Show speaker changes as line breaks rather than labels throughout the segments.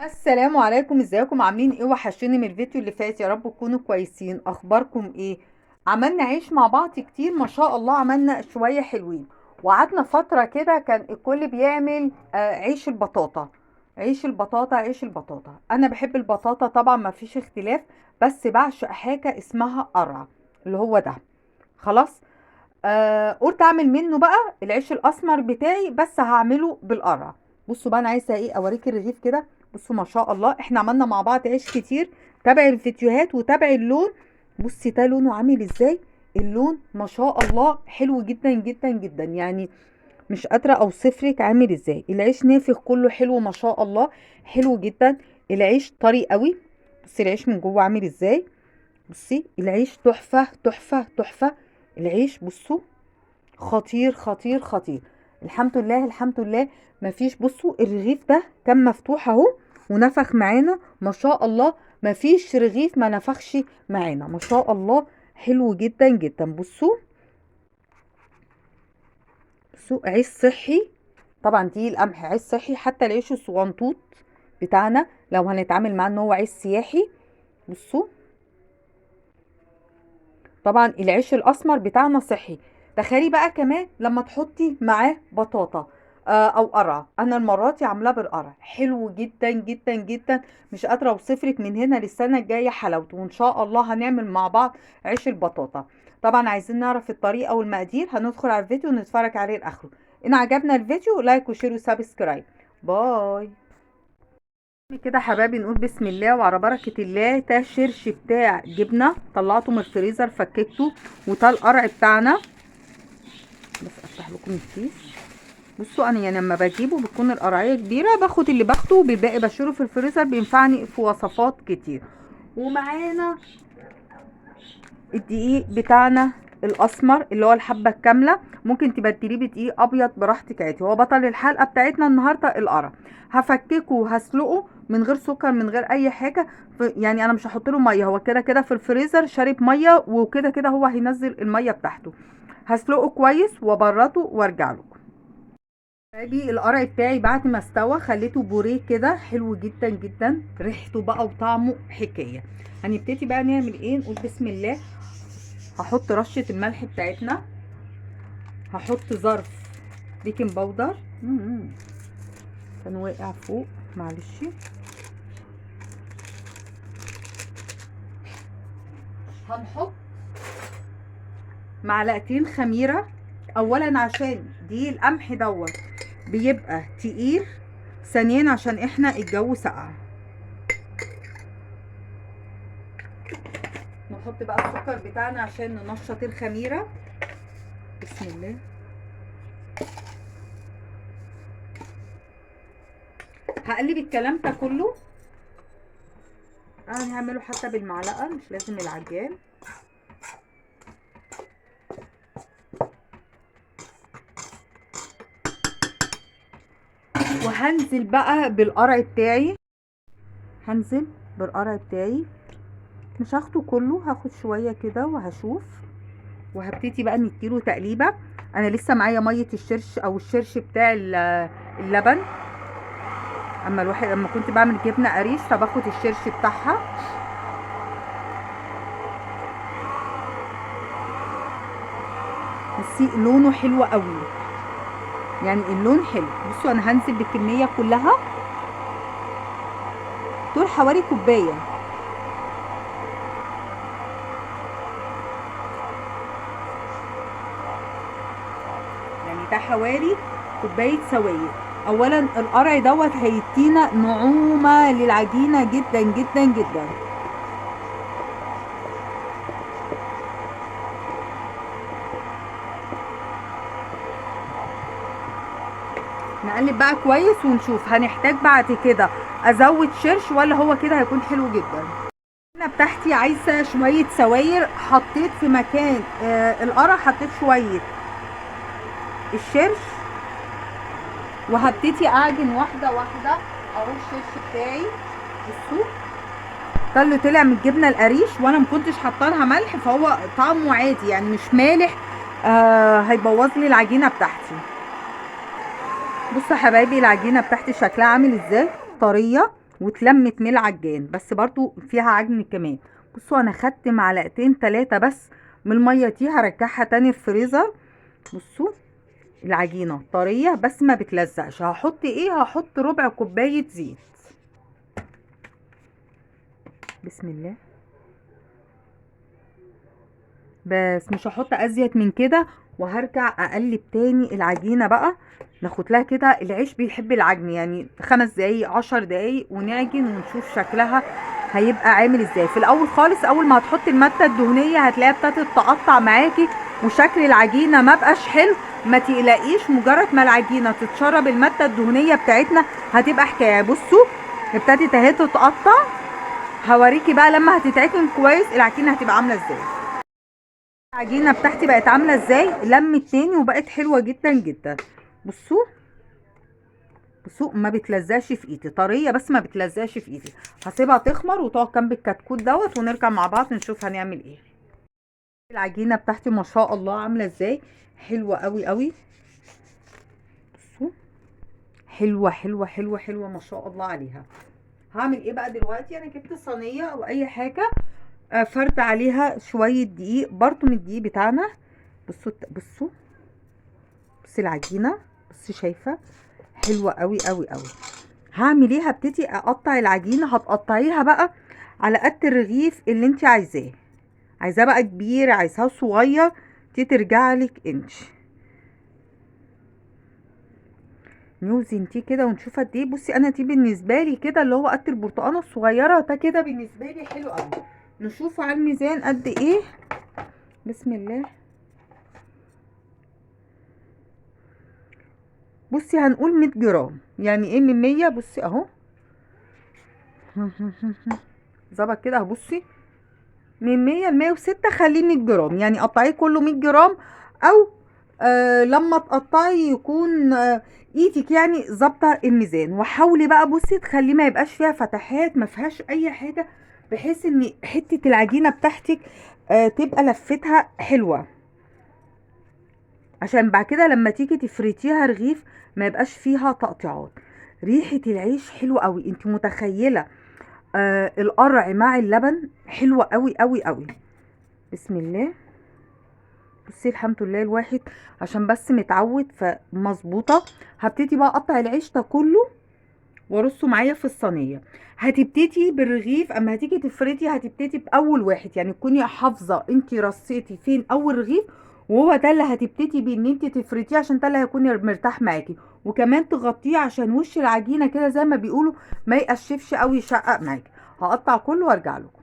السلام عليكم، ازيكم؟ عاملين ايه؟ وحشوني من الفيديو اللي فات. يا رب تكونوا كويسين. اخباركم ايه؟ عملنا عيش مع بعض كتير ما شاء الله، عملنا شوية حلوين. وقعدنا فترة كده كان الكل بيعمل عيش البطاطا. عيش البطاطا، عيش البطاطا، انا بحب البطاطا طبعا ما فيش اختلاف. بس بعشق حاجة اسمها قرع، اللي هو ده. خلاص. قلت اعمل منه بقى العيش الاسمر بتاعي، بس هعمله بالقرع. بصوا بقى، انا عايزه ايه؟ اوريك الرغيف كده. بصوا ما شاء الله، احنا عملنا مع بعض عيش كتير. تابع الفيديوهات وتابع اللون. بصي ده لونه عامل ازاي. اللون ما شاء الله حلو جدا جدا جدا يعني. مش قادره اوصفلك عامل ازاي. العيش نافخ كله حلو ما شاء الله. حلو جدا. العيش طري قوي. بصي العيش من جوه عامل ازاي. بصي العيش تحفه تحفه تحفه. العيش بصوا، خطير خطير خطير. الحمد لله الحمد لله. مفيش، بصوا الرغيف ده كان مفتوح اهو ونفخ معانا ما شاء الله. مفيش رغيف ما نفخش معانا ما شاء الله. حلو جدا جدا. بصوا، بصوا عيش صحي. طبعا دي القمح عيش صحي. حتى العيش الصغنطوط بتاعنا لو هنتعامل معاه ان هو عيش سياحي. بصوا، طبعا العيش الاسمر بتاعنا صحي. تخيلي بقى كمان لما تحطي معاه بطاطا او قرع. انا المره دي عاملاه بالقرع، حلو جدا جدا جدا. مش قادره اوصفلك من هنا للسنه الجايه حلاوته. وان شاء الله هنعمل مع بعض عيش البطاطا. طبعا عايزين نعرف الطريقه والمقادير، هندخل على الفيديو ونتفرج عليه لاخره. ان عجبنا الفيديو لايك وشير وسبسكرايب. باي. كده حبايبي نقول بسم الله وعلى بركة الله. ده الشرش بتاع جبنة طلعته من الفريزر فككته. وده القرع بتاعنا. بس افتح لكم الكيس. بصوا انا يعني لما بجيبه بتكون القرعية كبيرة، باخد اللي باخده وبالباقي بشيله في الفريزر، بينفعني في وصفات كتير. ومعانا الدقيق بتاعنا الاسمر اللي هو الحبه الكامله. ممكن تبدليه بدقيق ابيض براحتك عادي. هو بطل الحلقه بتاعتنا النهارده القرع. هفككه وهسلقه من غير سكر من غير اي حاجه. يعني انا مش هحط له ميه، هو كده كده في الفريزر شارب ميه، وكده كده هو هينزل الميه بتاعته. هسلقه كويس وابرده وارجع لكم. ادي القرع بتاعي بعد ما استوى خليته بوريه كده حلو جدا جدا. ريحته بقى وطعمه حكايه. هنبتدي بقى نعمل ايه؟ نقول بسم الله. هحط رشة الملح بتاعتنا. هحط ظرف بيكنج باودر. كان واقع فوق، معلش. هنحط معلقتين خميرة. اولا عشان دي القمح دوت بيبقى تقيل. ثانيا عشان احنا الجو ساقع. نحط بقى السكر بتاعنا عشان ننشط الخميرة. بسم الله. هقلب الكلام ده كله. انا هعمله حتى بالمعلقة، مش لازم العجان. وهنزل بقى بالقرع بتاعي. هنزل بالقرع بتاعي. مش هاخده كله، هاخد شويه كده وهشوف. وهبتدي بقى نديله تقليبه. انا لسه معايا ميه الشرش او الشرش بتاع اللبن. اما الواحد لما كنت بعمل جبنه قريش فباخد الشرش بتاعها. بصي لونه حلو قوي. يعني اللون حلو. بصوا انا هنزل بالكميه كلها. دول حوالي كوبايه. يعني ده حوالي كوبايه سوائل. اولا القرع دوت هيدينا نعومه للعجينه جدا جدا جدا. نقلب بقى كويس ونشوف هنحتاج بعد كده ازود شرش ولا هو كده هيكون حلو جدا. انا بتاعتي عايزه شويه سواير. حطيت في مكان القرع حطيت شويه الشرش. وهبتدي اعجن واحده واحده. اهو الشرش بتاعي. بصوا ده اللي طلع من الجبنه القريش، وانا ما كنتش حاطه لها ملح فهو طعمه عادي يعني مش مالح. هيبوظ لي العجينه بتاعتي. بصوا يا حبايبي العجينه بتاعتي شكلها عامل ازاي. طريه. واتلمت من العجان، بس برضو فيها عجن كمان. بصوا انا خدت معلقتين 3 بس من الميه دي، هرجعها تاني الفريزر. بصوا العجينه طريه بس ما بتلزقش. هحط ايه؟ هحط ربع كوبايه زيت. بسم الله. بس مش هحط ازيد من كده، وهرجع اقلب تاني العجينه بقى. ناخد لها كده، العيش بيحب العجن، يعني 5 دقايق 10 دقايق ونعجن ونشوف شكلها هيبقى عامل ازاي. في الاول خالص اول ما هتحطي الماده الدهنيه هتلاقيها ابتدت تقطع معاكي وشكل العجينه ما بقاش حلو. ما تقلقيش، مجرد ما العجينه تتشرب الماده الدهنيه بتاعتنا هتبقى حكايه. بصوا ابتدت اهي تتقطع. هوريكي بقى لما هتتعجن كويس العجينه هتبقى عامله ازاي. العجينه بتاعتي بقت عامله ازاي؟ لمت تاني وبقت حلوه جدا جدا. بصوا بصوا ما بتلزقش في ايدي، طريه بس ما بتلزقش في ايدي. هسيبها تخمر وتقعد جنب الكتكوت دوت ونرجع مع بعض نشوف هنعمل ايه. العجينه بتاعتي ما شاء الله عامله ازاي، حلوه قوي قوي. بصوا حلوه حلوه حلوه حلوه ما شاء الله عليها. هعمل ايه بقى دلوقتي؟ انا جبت صينيه او اي حاجه، فرد عليها شويه دقيق برضو من الدقيق بتاعنا. بصوا بصوا بصي العجينه، بصي شايفه حلوه قوي قوي قوي. هعمل ايه؟ هبتدي اقطع العجينه. هتقطعيها بقى على قد الرغيف اللي انت عايزاه. عايزاه بقى كبير، عايزاه صغير، دي ترجع لك انت. نوزن دي كده ونشوف قد ايه. بصي انا دي بالنسبه لي كده اللي هو قد البرتقانه الصغيره، ده كده بالنسبه لي حلو قوي. نشوف على الميزان قد ايه. بسم الله. بصي هنقول 100 جرام. يعني ايه من 100؟ بصي اهو ظبط كده. بصي من 100 ل 106 خليه 100 جرام، يعني قطعيه كله 100 جرام. او لما تقطعي يكون ايدك يعني ظابطه الميزان. وحاولي بقى بصي تخليه ما يبقاش فيها فتحات، ما فيهاش اي حاجه، بحيث ان حته العجينه بتاعتك تبقى لفتها حلوه، عشان بعد كده لما تيجي تفرتيها رغيف ما يبقاش فيها تقطيعات. ريحه العيش حلوه قوي. انت متخيله القرع مع اللبن؟ حلوه قوي قوي قوي. بسم الله. بصي الحمد لله الواحد عشان بس متعود فمظبوطه. هبتدي بقى اقطع العيش ده كله وارصه معايا في الصينيه. هتبتدي بالرغيف، اما هتيجي تفردي هتبتدي باول واحد، يعني تكوني حافظه انت رصيتي فين اول رغيف، وهو ده اللي هتبتدي بيه ان انت تفرديه، عشان ده اللي هيكون مرتاح معاكي. وكمان تغطيه عشان وش العجينه كده زي ما بيقولوا ما يقشفش او يشقق معاكي. هقطع كله وارجع لكم.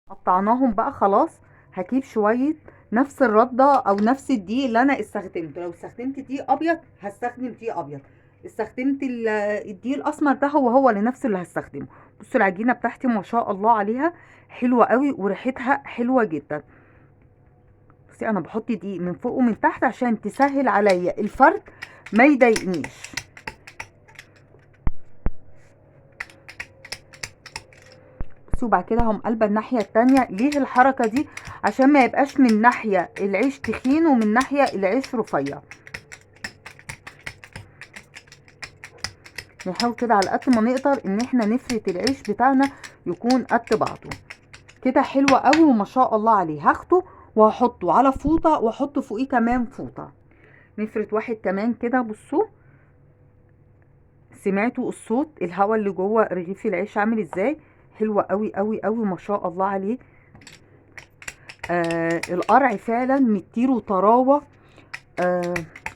قطعناهم بقى خلاص. هجيب شويه نفس الرده او نفس الدقيق اللي انا استخدمته. لو استخدمت دقيق ابيض هستخدم دقيق ابيض، استخدمت الدقيق الاسمر ده هو لنفس اللي هستخدمه. بصوا العجينه بتاعتي ما شاء الله عليها حلوه قوي وريحتها حلوه جدا. بصي انا بحط دقيق من فوق ومن تحت عشان تسهل عليا الفرد ما يضايقنيش. وبعد كده هم قلبه الناحيه التانية. ليه الحركه دي؟ عشان ما يبقاش من ناحيه العيش تخين ومن ناحيه العيش رفيع. نحاول كده على قد ما نقدر ان احنا نفرد العيش بتاعنا يكون قد بعضه كده. حلوه قوي وما شاء الله عليه. هاخده وهحطه على فوطه واحط فوقيه كمان فوطه. نفرد واحد كمان كده. بصوا سمعتوا الصوت الهواء اللي جوه رغيف العيش عامل ازاي؟ حلوه قوي قوي قوي ما شاء الله عليه. القرع فعلا مديله طراوه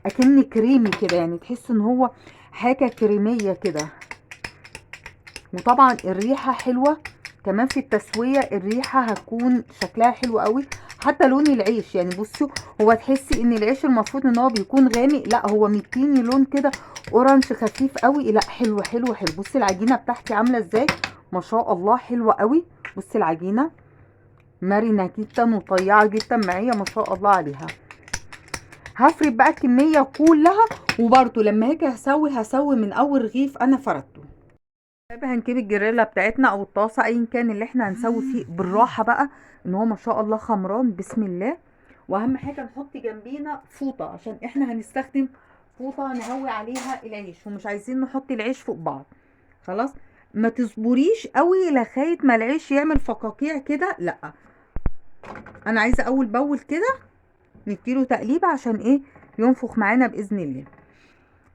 اكن كريمي كده، يعني تحس ان هو حاجه كريميه كده. وطبعا الريحه حلوه كمان في التسويه. الريحه هتكون شكلها حلو قوي. حتى لون العيش يعني بصوا، هو تحسي ان العيش المفروض ان هو بيكون غامق، لا هو مديني لون كده اورنج خفيف قوي. لا حلو حلو حلو. بصي العجينه بتاعتي عامله ازاي ما شاء الله، حلوه قوي. بصي العجينه مرنه جدا وطيعه جدا معايا ما شاء الله عليها. هفرد بقى الكميه كلها، وبرده لما هاجي هسوي من اول رغيف انا فردته. هنجيب الجريلا بتاعتنا او الطاسه ايا كان اللي احنا هنسوي فيه بالراحه بقى، ان هو ما شاء الله خمران. بسم الله. واهم حاجه نحط جنبينا فوطه عشان احنا هنستخدم فوطه نهوي عليها العيش، ومش عايزين نحط العيش فوق بعض. خلاص، ما تصبريش قوي لغايه ما العيش يعمل فقاقيع كده، لا، انا عايزه اول باول كده نديله تقليبه عشان ايه؟ ينفخ معانا باذن الله.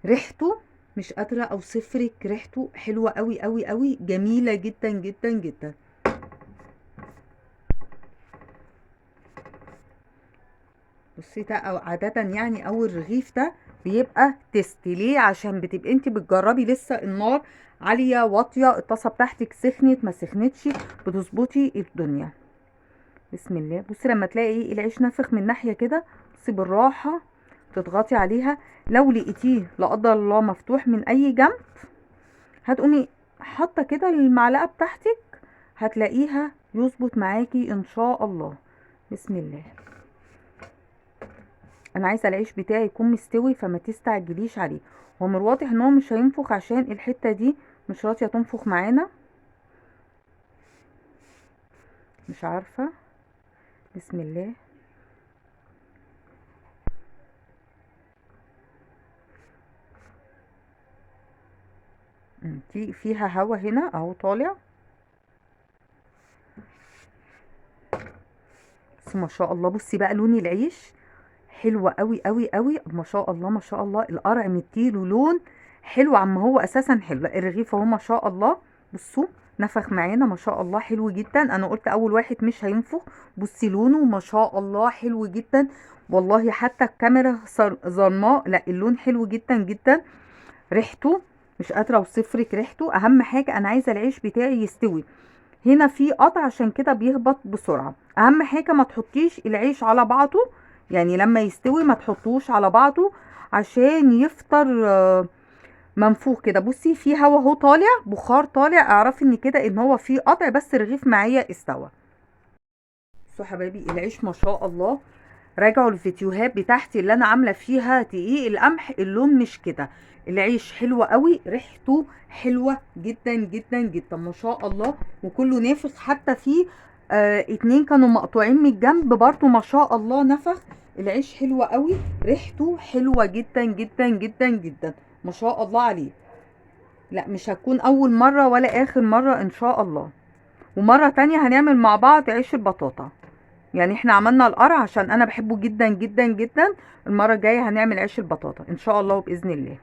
ريحته مش قادره اوصفلك، ريحته حلوه قوي قوي قوي، جميله جدا جدا جدا. بصي ده عادة يعني اول رغيف ده بيبقى تيست ليه، عشان بتبقي انت بتجربي لسه النار عالية واطية، الطاسة بتاعتك سخنت ما سخنتش، بتظبطي الدنيا. بسم الله. بصي لما تلاقي ايه العيش نفخ من ناحية كده، بصي بالراحة تضغطي عليها. لو لقيتيه لا قدر الله مفتوح من اي جنب، هتقومي حاطة كده المعلقة بتاعتك، هتلاقيها يظبط معاكي ان شاء الله. بسم الله. انا عايزه العيش بتاعي يكون مستوي، فما تستعجليش عليه. هو من الواضح ان هو مش هينفخ عشان الحته دي مش راضيه تنفخ معانا، مش عارفه. بسم الله. في فيها هوا هنا اهو طالع، بس ما شاء الله. بصي بقى لون العيش حلوة قوي قوي قوي، ما شاء الله ما شاء الله. القرع مديله لون حلو، عما هو اساسا حلو. الرغيف اهو ما شاء الله، بصوا نفخ معانا ما شاء الله، حلو جدا. انا قلت اول واحد مش هينفخ. بصي لونه ما شاء الله حلو جدا، والله حتى الكاميرا ظلماء، لا اللون حلو جدا جدا. ريحته مش قادره اوصفلك ريحته. اهم حاجه انا عايزه العيش بتاعي يستوي، هنا في قطع عشان كده بيهبط بسرعة. اهم حاجة ما تحطيش العيش على بعضه، يعني لما يستوي ما تحطوش على بعضه عشان يفطر منفوخ كده. بصي في هوا اهو طالع، بخار طالع، اعرفي ان كده ان هو في قطع، بس الرغيف معايا استوى. بصوا حبايبي العيش ما شاء الله. راجعوا الفيديوهات بتاعتي اللي انا عامله فيها دقيق القمح، اللون مش كده. العيش حلو قوي، ريحته حلوه جدا جدا جدا ما شاء الله، وكله نافخ. حتى في اتنين كانوا مقطوعين من الجنب برضو ما شاء الله نفخ. العيش حلو قوي، ريحته حلوه جدا جدا جدا جدا ما شاء الله عليه. لا مش هتكون اول مره ولا اخر مره ان شاء الله. ومره تانية هنعمل مع بعض عيش البطاطا، يعني احنا عملنا القرع عشان انا بحبه جدا جدا جدا. المره الجايه هنعمل عيش البطاطا ان شاء الله وباذن الله.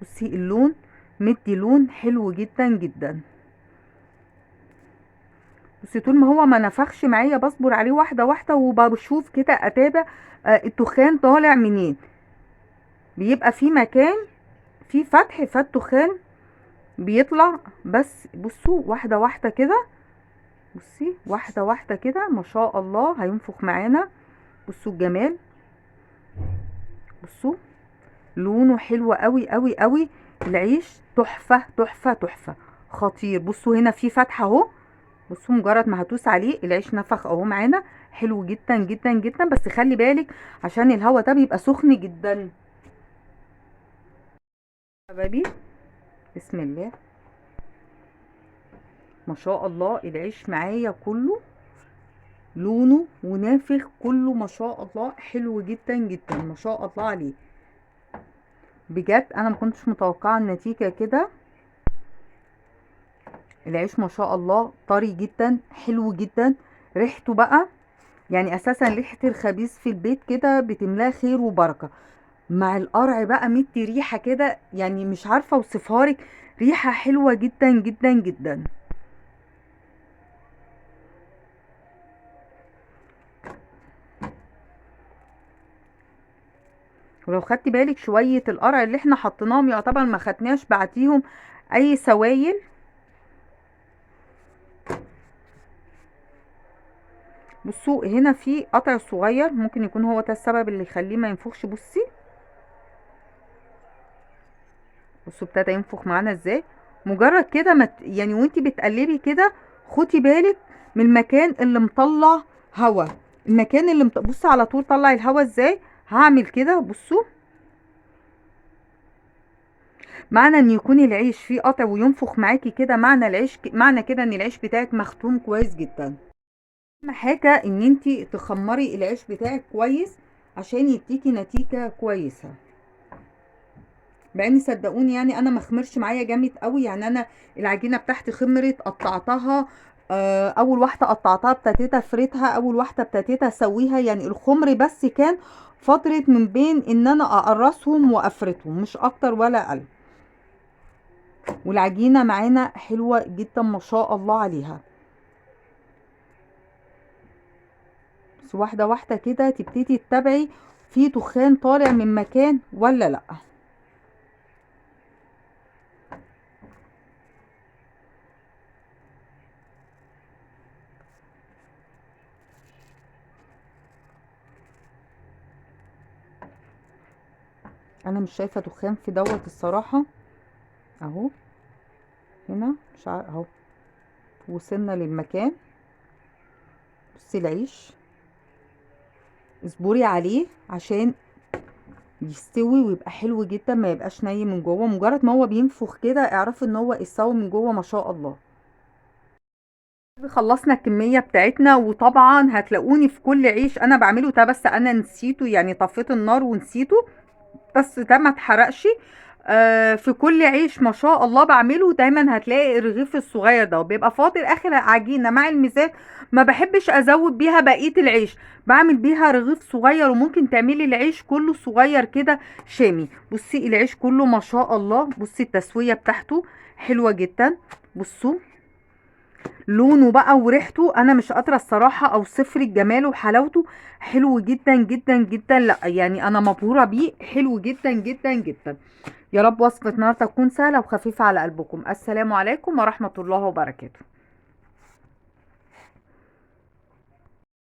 بصي اللون مدي لون حلو جدا جدا. بصي طول ما هو ما نفخش معايا بصبر عليه واحده واحده، وبشوف كده اتابع التخان طالع منين. بيبقى في مكان في فتح فالتخان بيطلع. بس بصوا واحده واحده كده، بصي واحده واحده كده ما شاء الله هينفخ معانا. بصوا الجمال، بصوا لونه حلو قوي قوي قوي. العيش تحفه تحفه تحفه، خطير. بصوا هنا في فتحه اهو، بصوا مجرد ما هدوس عليه العيش نفخ اهو معانا، حلو جدا جدا جدا. بس خلي بالك عشان الهوا ده بيبقى سخن جدا. حبايبي بسم الله ما شاء الله، العيش معايا كله لونه ونافخ كله ما شاء الله، حلو جدا جدا ما شاء الله عليه. بجد انا ما كنتش متوقعه النتيجه كده. العيش ما شاء الله طري جدا، حلو جدا. ريحته بقى يعني اساسا ريحه الخبيز في البيت كده بتملاه خير وبركه، مع القرع بقى مدي ريحه كده، يعني مش عارفه اوصفها لك، ريحه حلوه جدا جدا جدا. ولو خدتي بالك شويه القرع اللي احنا حطيناهم يعتبر ما خدناش بعديهم اي سوائل. بصوا هنا في قطع صغير ممكن يكون هو ده السبب اللي يخليه ما ينفخش. بصي بصوا ابتدى ينفخ معانا ازاي. مجرد كده ما يعني وانتي بتقلبي كده خدي بالك من المكان اللي مطلع هوا، المكان اللي بصي على طول طلع الهوا ازاي. هعمل كده بصوا، معنى ان يكون العيش فيه قطع وينفخ معاكي كده، معنى كده ان العيش بتاعك مختوم كويس جدا. اهم حاجه ان انتي تخمري العيش بتاعك كويس عشان يديكي نتيجة كويسة. مع ان صدقوني يعني انا ما خمرش معايا جامد قوي، يعني انا العجينه بتاعتي خمرت، قطعتها. اول واحده قطعتها ابتديت افردها، اول واحده ابتديت اسويها، يعني الخمر بس كان فتره من بين ان انا اقرصهم وافردهم، مش اكتر ولا اقل. والعجينه معانا حلوه جدا ما شاء الله عليها. بس واحده واحده كده تبتدي تتابعي في دخان طالع من مكان ولا لا. انا مش شايفه دخان في دوت الصراحه. اهو هنا مش اهو وصلنا للمكان. بصي العيش، اصبري عليه عشان يستوي ويبقى حلو جدا، ما يبقاش ني من جوه. مجرد ما هو بينفخ كده اعرفي ان هو استوى من جوه ما شاء الله. خلصنا الكمية بتاعتنا، وطبعا هتلاقوني في كل عيش انا بعمله ده، بس انا نسيته يعني، طفيت النار ونسيته، بس ده ما اتحرقش. في كل عيش ما شاء الله بعمله دايما هتلاقي الرغيف الصغير ده بيبقى فاضل اخر عجينه مع الميزان. ما بحبش ازود بيها بقيه العيش، بعمل بيها رغيف صغير. وممكن تعملي العيش كله صغير كده شامي. بصي العيش كله ما شاء الله، بصي التسويه بتاعته حلوه جدا. بصوا لونه بقى وريحته، انا مش قادره الصراحه اوصف لك جماله وحلاوته. حلو جدا جدا جدا، لا يعني انا مبهوره بيه، حلو جدا جدا جدا. يا رب وصفه النهارده تكون سهله وخفيفه على قلبكم. السلام عليكم ورحمه الله وبركاته.